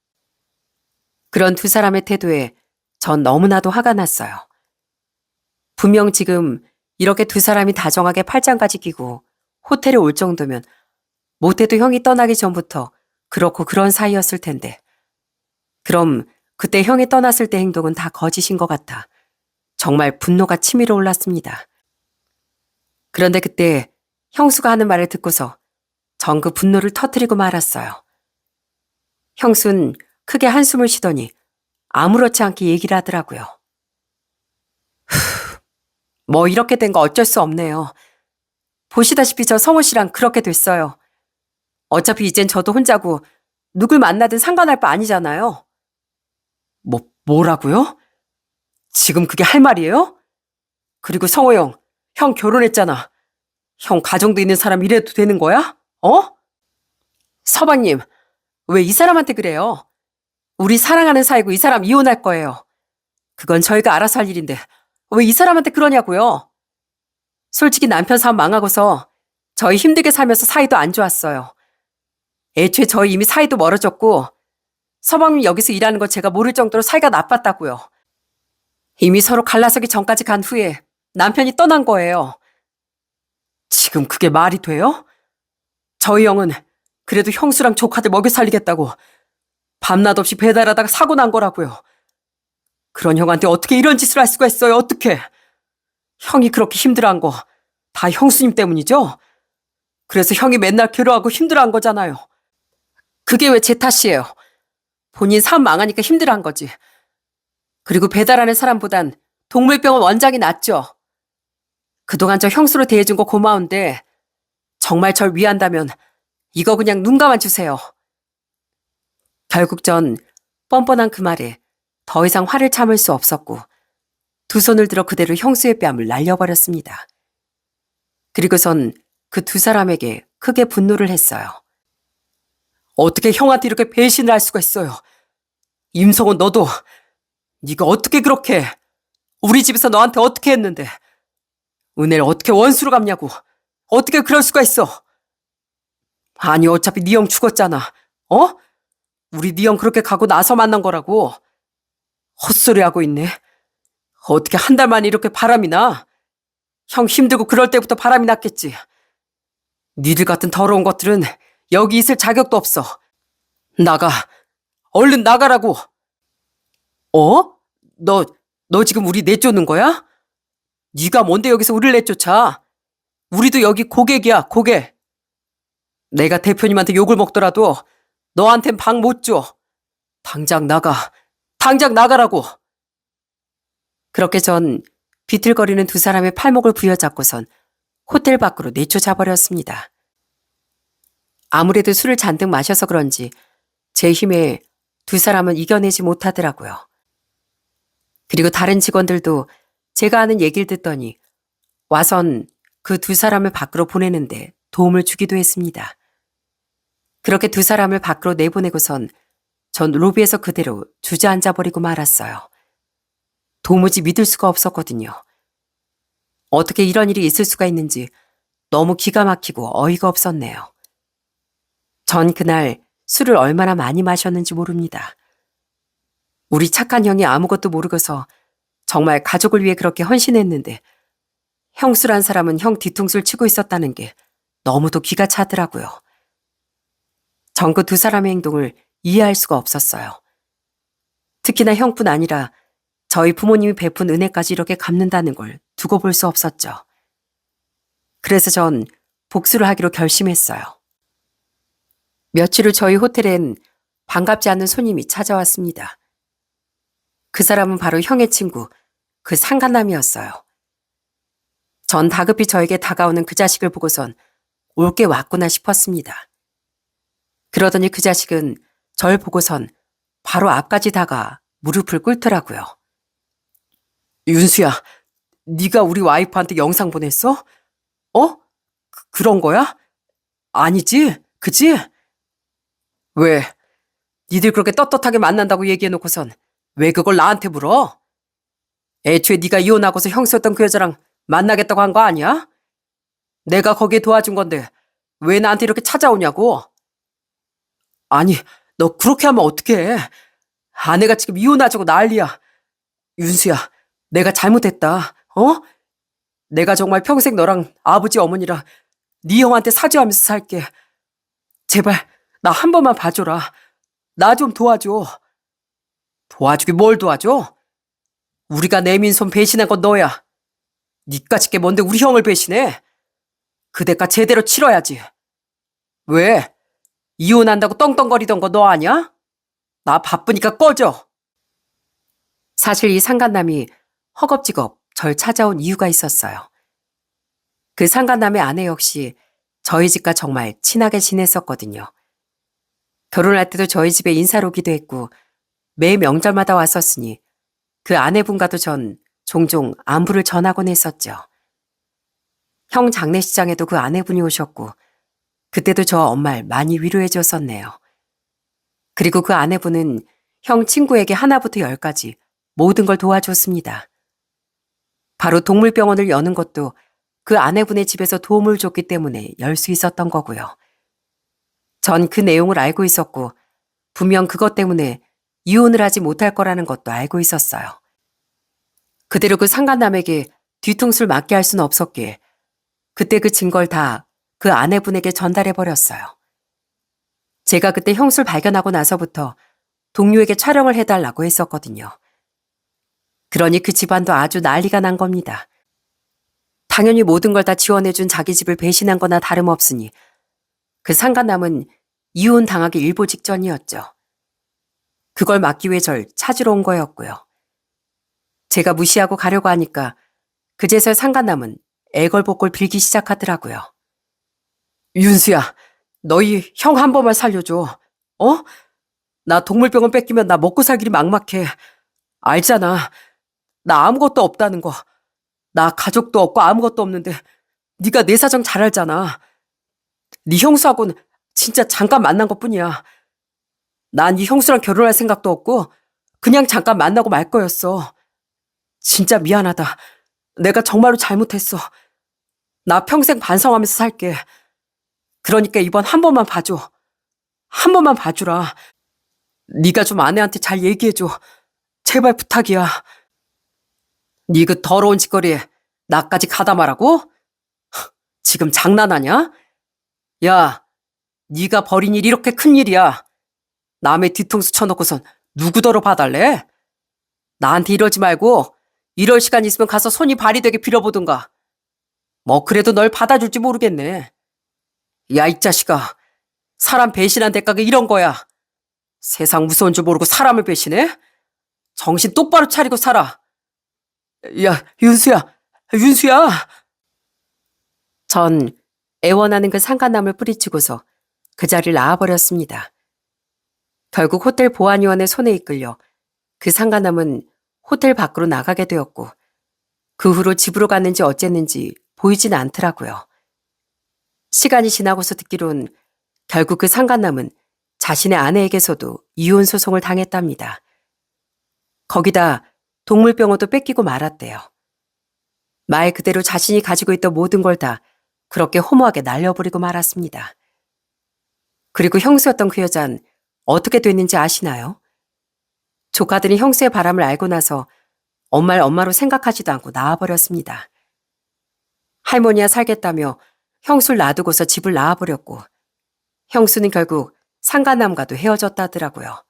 그런 두 사람의 태도에 전 너무나도 화가 났어요. 분명 지금 이렇게 두 사람이 다정하게 팔짱까지 끼고 호텔에 올 정도면 못해도 형이 떠나기 전부터 그렇고 그런 사이였을 텐데. 그럼 그때 형이 떠났을 때 행동은 다 거짓인 것 같아 정말 분노가 치밀어 올랐습니다. 그런데 그때 형수가 하는 말을 듣고서 전 그 분노를 터뜨리고 말았어요. 형수는 크게 한숨을 쉬더니 아무렇지 않게 얘기를 하더라고요. 뭐 이렇게 된 거 어쩔 수 없네요. 보시다시피 저 성우 씨랑 그렇게 됐어요. 어차피 이젠 저도 혼자고 누굴 만나든 상관할 바 아니잖아요. 뭐라고요? 지금 그게 할 말이에요? 그리고 성호 형 결혼했잖아. 형 가정도 있는 사람 이래도 되는 거야? 서방님, 왜 이 사람한테 그래요? 우리 사랑하는 사이고 이 사람 이혼할 거예요. 그건 저희가 알아서 할 일인데 왜 이 사람한테 그러냐고요? 솔직히 남편 사업 망하고서 저희 힘들게 살면서 사이도 안 좋았어요. 애초에 저희 이미 사이도 멀어졌고 서방님 여기서 일하는 거 제가 모를 정도로 사이가 나빴다고요. 이미 서로 갈라서기 전까지 간 후에 남편이 떠난 거예요. 지금 그게 말이 돼요? 저희 형은 그래도 형수랑 조카들 먹여 살리겠다고 밤낮 없이 배달하다가 사고 난 거라고요. 그런 형한테 어떻게 이런 짓을 할 수가 있어요? 어떻게? 형이 그렇게 힘들어한 거 다 형수님 때문이죠? 그래서 형이 맨날 괴로워하고 힘들어한 거잖아요. 그게 왜 제 탓이에요? 본인 사업 망하니까 힘들어한 거지. 그리고 배달하는 사람보단 동물병원 원장이 낫죠. 그동안 저 형수로 대해준 거 고마운데 정말 절 위한다면 이거 그냥 눈 감아 주세요. 결국 전 뻔뻔한 그 말에 더 이상 화를 참을 수 없었고 두 손을 들어 그대로 형수의 뺨을 날려버렸습니다. 그리고선 그 두 사람에게 크게 분노를 했어요. 어떻게 형한테 이렇게 배신을 할 수가 있어요? 임성은 너도 네가 어떻게 그렇게 우리 집에서 너한테 어떻게 했는데 은혜를 어떻게 원수로 갚냐고 어떻게 그럴 수가 있어? 아니 어차피 네 형 죽었잖아. 우리 네 형 그렇게 가고 나서 만난 거라고. 헛소리하고 있네. 어떻게 한 달 만에 이렇게 바람이 나? 형 힘들고 그럴 때부터 바람이 났겠지. 니들 같은 더러운 것들은 여기 있을 자격도 없어. 나가. 얼른 나가라고. 너 지금 우리 내쫓는 거야? 네가 뭔데 여기서 우리를 내쫓아? 우리도 여기 고객이야, 고객. 내가 대표님한테 욕을 먹더라도 너한텐 방 못 줘. 당장 나가. 당장 나가라고. 그렇게 전 비틀거리는 두 사람의 팔목을 부여잡고선 호텔 밖으로 내쫓아 버렸습니다. 아무래도 술을 잔뜩 마셔서 그런지 제 힘에 두 사람은 이겨내지 못하더라고요. 그리고 다른 직원들도 제가 하는 얘기를 듣더니 와선 그 두 사람을 밖으로 보내는데 도움을 주기도 했습니다. 그렇게 두 사람을 밖으로 내보내고선 전 로비에서 그대로 주저앉아 버리고 말았어요. 도무지 믿을 수가 없었거든요. 어떻게 이런 일이 있을 수가 있는지 너무 기가 막히고 어이가 없었네요. 전 그날 술을 얼마나 많이 마셨는지 모릅니다. 우리 착한 형이 아무것도 모르고서 정말 가족을 위해 그렇게 헌신했는데 형수란 사람은 형 뒤통수를 치고 있었다는 게 너무도 기가 차더라고요. 전 그 두 사람의 행동을 이해할 수가 없었어요. 특히나 형뿐 아니라 저희 부모님이 베푼 은혜까지 이렇게 갚는다는 걸 두고 볼 수 없었죠. 그래서 전 복수를 하기로 결심했어요. 며칠 후 저희 호텔엔 반갑지 않은 손님이 찾아왔습니다. 그 사람은 바로 형의 친구, 그 상간남이었어요. 전 다급히 저에게 다가오는 그 자식을 보고선 올 게 왔구나 싶었습니다. 그러더니 그 자식은 절 보고선 바로 앞까지 다가 무릎을 꿇더라고요. 윤수야, 네가 우리 와이프한테 영상 보냈어? 어? 그런 거야? 아니지? 그지? 왜? 니들 그렇게 떳떳하게 만난다고 얘기해놓고선 왜 그걸 나한테 물어? 애초에 네가 이혼하고서 형수였던 그 여자랑 만나겠다고 한 거 아니야? 내가 거기에 도와준 건데 왜 나한테 이렇게 찾아오냐고? 아니, 너 그렇게 하면 어떡해? 아내가 지금 이혼하자고 난리야. 윤수야, 내가 잘못했다. 어? 내가 정말 평생 너랑 아버지 어머니랑 네 형한테 사죄하면서 살게. 제발 나 한 번만 봐줘라. 나 좀 도와줘. 도와주긴 뭘 도와줘? 우리가 내민 손 배신한 건 너야. 니까짓 게 뭔데 우리 형을 배신해? 그 대가 제대로 치러야지. 왜? 이혼한다고 떵떵거리던 거 너 아냐? 나 바쁘니까 꺼져. 사실 이 상간남이 허겁지겁 절 찾아온 이유가 있었어요. 그 상간남의 아내 역시 저희 집과 정말 친하게 지냈었거든요. 결혼할 때도 저희 집에 인사를 오기도 했고 매 명절마다 왔었으니 그 아내분과도 전 종종 안부를 전하곤 했었죠. 형 장례식장에도 그 아내분이 오셨고 그때도 저 엄마를 많이 위로해 줬었네요. 그리고 그 아내분은 형 친구에게 하나부터 열까지 모든 걸 도와줬습니다. 바로 동물병원을 여는 것도 그 아내분의 집에서 도움을 줬기 때문에 열 수 있었던 거고요. 전 그 내용을 알고 있었고 분명 그것 때문에 이혼을 하지 못할 거라는 것도 알고 있었어요. 그대로 그 상간남에게 뒤통수를 맞게 할 수는 없었기에 그때 그 증거를 다 그 아내분에게 전달해버렸어요. 제가 그때 형수를 발견하고 나서부터 동료에게 촬영을 해달라고 했었거든요. 그러니 그 집안도 아주 난리가 난 겁니다. 당연히 모든 걸 다 지원해준 자기 집을 배신한 거나 다름없으니 그 상간남은 이혼 당하기 일보 직전이었죠. 그걸 막기 위해 절 찾으러 온 거였고요. 제가 무시하고 가려고 하니까 그제서야 상간남은 애걸복걸 빌기 시작하더라고요. 윤수야, 너희 형 한 번만 살려줘. 어? 나 동물병원 뺏기면 나 먹고 살길이 막막해. 알잖아. 나 아무것도 없다는 거. 나 가족도 없고 아무것도 없는데 네가 내 사정 잘 알잖아. 네 형수하고는 진짜 잠깐 만난 것뿐이야. 난 네 형수랑 결혼할 생각도 없고 그냥 잠깐 만나고 말 거였어. 진짜 미안하다. 내가 정말로 잘못했어. 나 평생 반성하면서 살게. 그러니까 이번 한 번만 봐줘. 한 번만 봐주라. 네가 좀 아내한테 잘 얘기해줘. 제발 부탁이야. 네 그 더러운 짓거리에 나까지 가담하라고? 지금 장난하냐? 야, 네가 벌인 일 이렇게 큰 일이야. 남의 뒤통수 쳐놓고선 누구더러 봐달래? 나한테 이러지 말고 이럴 시간 있으면 가서 손이 발이 되게 빌어보든가. 뭐 그래도 널 받아줄지 모르겠네. 야, 이 자식아. 사람 배신한 대가가 이런 거야. 세상 무서운 줄 모르고 사람을 배신해? 정신 똑바로 차리고 살아. 야, 윤수야. 윤수야. 전 애원하는 그 상간남을 뿌리치고서 그 자리를 나와버렸습니다. 결국 호텔 보안요원의 손에 이끌려 그 상간남은 호텔 밖으로 나가게 되었고 그 후로 집으로 갔는지 어쨌는지 보이진 않더라고요. 시간이 지나고서 듣기론 결국 그 상간남은 자신의 아내에게서도 이혼 소송을 당했답니다. 거기다 동물병원도 뺏기고 말았대요. 말 그대로 자신이 가지고 있던 모든 걸 다 그렇게 허무하게 날려버리고 말았습니다. 그리고 형수였던 그 여잔 어떻게 됐는지 아시나요? 조카들이 형수의 바람을 알고 나서 엄마를 엄마로 생각하지도 않고 나와버렸습니다. 할머니와 살겠다며 형수를 놔두고서 집을 나와버렸고 형수는 결국 상간남과도 헤어졌다더라고요.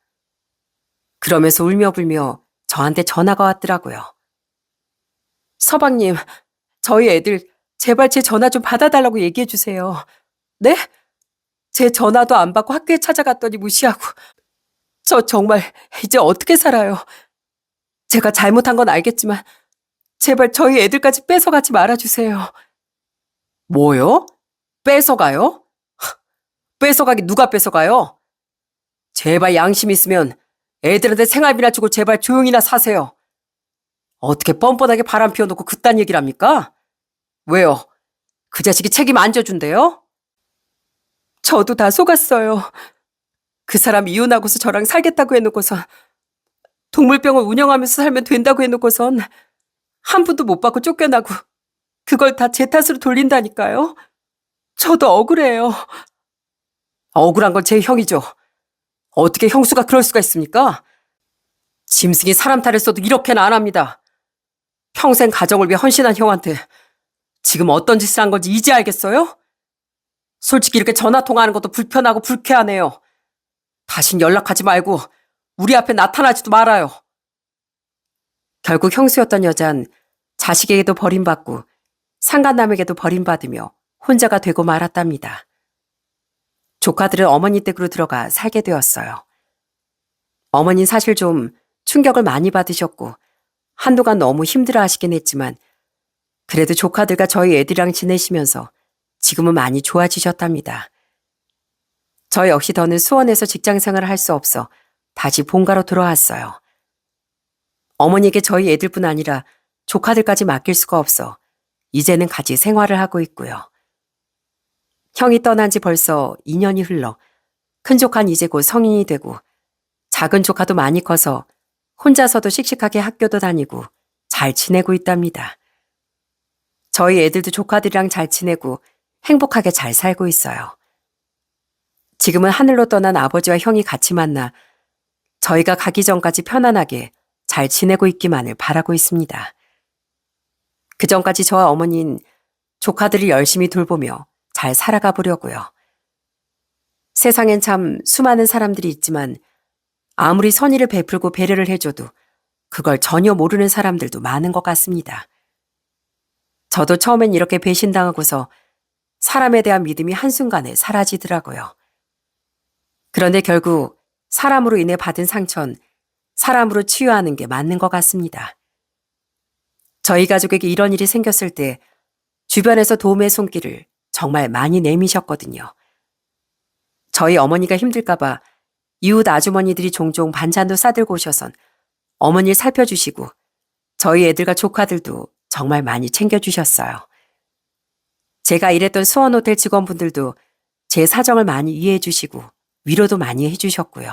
그러면서 울며불며 저한테 전화가 왔더라고요. 서방님, 저희 애들 제발 제 전화 좀 받아달라고 얘기해 주세요. 네? 제 전화도 안 받고 학교에 찾아갔더니 무시하고 저 정말 이제 어떻게 살아요? 제가 잘못한 건 알겠지만 제발 저희 애들까지 뺏어가지 말아주세요. 뭐요? 뺏어가요? 뺏어가기 누가 뺏어가요? 제발 양심 있으면 애들한테 생활비나 주고 제발 조용히나 사세요. 어떻게 뻔뻔하게 바람 피워놓고 그딴 얘기를 합니까? 왜요? 그 자식이 책임 안 져준대요? 저도 다 속았어요. 그 사람 이혼하고서 저랑 살겠다고 해놓고선 동물병원 운영하면서 살면 된다고 해놓고선 한 푼도 못 받고 쫓겨나고 그걸 다 제 탓으로 돌린다니까요. 저도 억울해요. 억울한 건 제 형이죠. 어떻게 형수가 그럴 수가 있습니까? 짐승이 사람 탈을 써도 이렇게는 안 합니다. 평생 가정을 위해 헌신한 형한테 지금 어떤 짓을 한 건지 이제 알겠어요? 솔직히 이렇게 전화 통화하는 것도 불편하고 불쾌하네요. 다신 연락하지 말고 우리 앞에 나타나지도 말아요. 결국 형수였던 여잔 자식에게도 버림받고 상간남에게도 버림받으며 혼자가 되고 말았답니다. 조카들은 어머니 댁으로 들어가 살게 되었어요. 어머니는 사실 좀 충격을 많이 받으셨고 한동안 너무 힘들어하시긴 했지만 그래도 조카들과 저희 애들이랑 지내시면서 지금은 많이 좋아지셨답니다. 저 역시 더는 수원에서 직장생활을 할 수 없어 다시 본가로 돌아왔어요. 어머니에게 저희 애들뿐 아니라 조카들까지 맡길 수가 없어 이제는 같이 생활을 하고 있고요. 형이 떠난 지 벌써 2년이 흘러 큰 조카는 이제 곧 성인이 되고 작은 조카도 많이 커서 혼자서도 씩씩하게 학교도 다니고 잘 지내고 있답니다. 저희 애들도 조카들이랑 잘 지내고 행복하게 잘 살고 있어요. 지금은 하늘로 떠난 아버지와 형이 같이 만나 저희가 가기 전까지 편안하게 잘 지내고 있기만을 바라고 있습니다. 그 전까지 저와 어머니는 조카들을 열심히 돌보며 잘 살아가 보려고요. 세상엔 참 수많은 사람들이 있지만 아무리 선의를 베풀고 배려를 해줘도 그걸 전혀 모르는 사람들도 많은 것 같습니다. 저도 처음엔 이렇게 배신당하고서 사람에 대한 믿음이 한순간에 사라지더라고요. 그런데 결국 사람으로 인해 받은 상처는 사람으로 치유하는 게 맞는 것 같습니다. 저희 가족에게 이런 일이 생겼을 때 주변에서 도움의 손길을 정말 많이 내미셨거든요. 저희 어머니가 힘들까봐 이웃 아주머니들이 종종 반찬도 싸들고 오셔선 어머니를 살펴주시고 저희 애들과 조카들도 정말 많이 챙겨주셨어요. 제가 일했던 수원호텔 직원분들도 제 사정을 많이 이해해 주시고 위로도 많이 해주셨고요.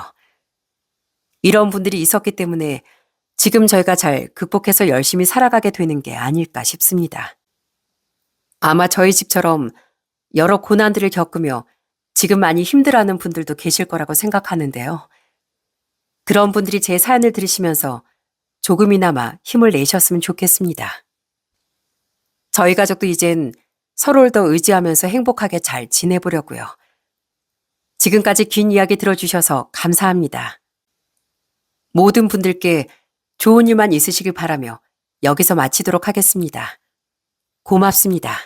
이런 분들이 있었기 때문에 지금 저희가 잘 극복해서 열심히 살아가게 되는 게 아닐까 싶습니다. 아마 저희 집처럼 여러 고난들을 겪으며 지금 많이 힘들어하는 분들도 계실 거라고 생각하는데요. 그런 분들이 제 사연을 들으시면서 조금이나마 힘을 내셨으면 좋겠습니다. 저희 가족도 이젠 서로를 더 의지하면서 행복하게 잘 지내보려고요. 지금까지 긴 이야기 들어주셔서 감사합니다. 모든 분들께 좋은 일만 있으시길 바라며 여기서 마치도록 하겠습니다. 고맙습니다.